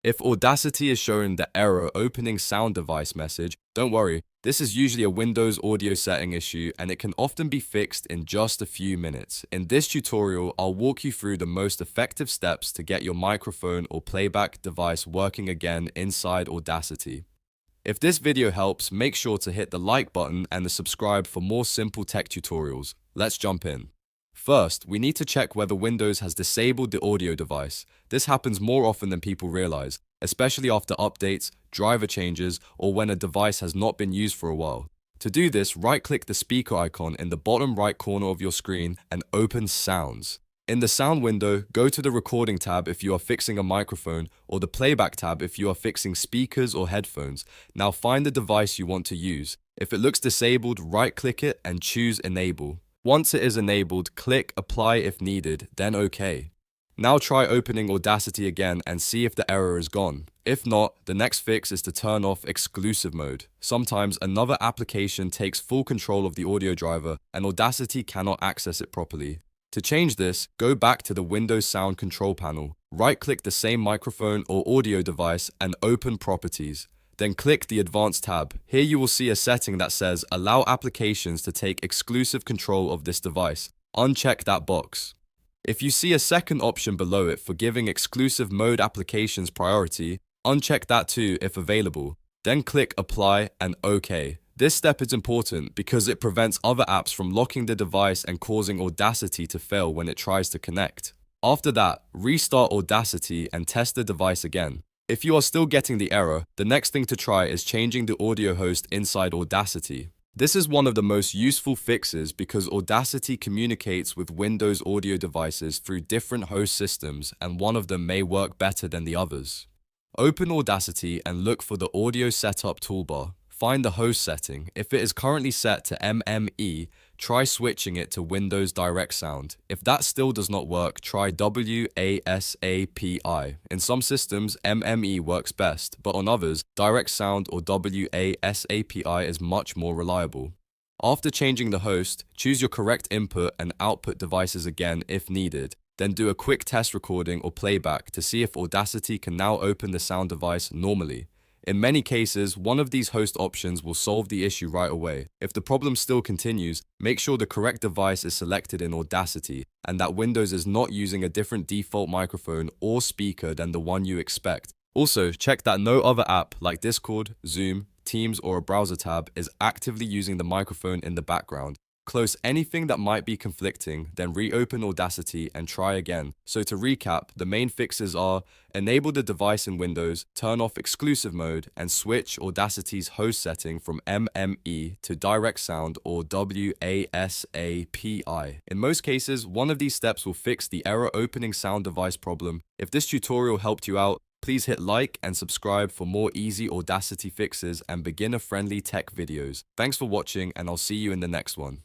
If Audacity is showing the error opening sound device message, don't worry, this is usually a Windows audio setting issue and it can often be fixed in just a few minutes. In this tutorial, I'll walk you through the most effective steps to get your microphone or playback device working again inside Audacity. If this video helps, make sure to hit the like button and the subscribe for more simple tech tutorials. Let's jump in. First, we need to check whether Windows has disabled the audio device. This happens more often than people realize, especially after updates, driver changes, or when a device has not been used for a while. To do this, right-click the speaker icon in the bottom right corner of your screen and open Sounds. In the Sound window, go to the Recording tab if you are fixing a microphone, or the Playback tab if you are fixing speakers or headphones. Now find the device you want to use. If it looks disabled, right-click it and choose Enable. Once it is enabled, click Apply if needed, then OK. Now try opening Audacity again and see if the error is gone. If not, the next fix is to turn off exclusive mode. Sometimes another application takes full control of the audio driver and Audacity cannot access it properly. To change this, go back to the Windows Sound Control panel, right-click the same microphone or audio device and open Properties. Then click the Advanced tab. Here you will see a setting that says Allow applications to take exclusive control of this device. Uncheck that box. If you see a second option below it for giving exclusive mode applications priority, uncheck that too if available. Then click Apply and OK. This step is important because it prevents other apps from locking the device and causing Audacity to fail when it tries to connect. After that, restart Audacity and test the device again. If you are still getting the error, the next thing to try is changing the audio host inside Audacity. This is one of the most useful fixes because Audacity communicates with Windows audio devices through different host systems and one of them may work better than the others. Open Audacity and look for the Audio Setup toolbar. Find the host setting. If it is currently set to MME, try switching it to Windows DirectSound. If that still does not work, try WASAPI. In some systems, MME works best, but on others, DirectSound or WASAPI is much more reliable. After changing the host, choose your correct input and output devices again if needed. Then do a quick test recording or playback to see if Audacity can now open the sound device normally. In many cases, one of these host options will solve the issue right away. If the problem still continues, make sure the correct device is selected in Audacity and that Windows is not using a different default microphone or speaker than the one you expect. Also, check that no other app like Discord, Zoom, Teams, or a browser tab is actively using the microphone in the background. Close anything that might be conflicting, then reopen Audacity and try again. So to recap, the main fixes are enable the device in Windows, turn off exclusive mode, and switch Audacity's host setting from MME to DirectSound or WASAPI. In most cases, one of these steps will fix the error opening sound device problem. If this tutorial helped you out, please hit like and subscribe for more easy Audacity fixes and beginner-friendly tech videos. Thanks for watching and I'll see you in the next one.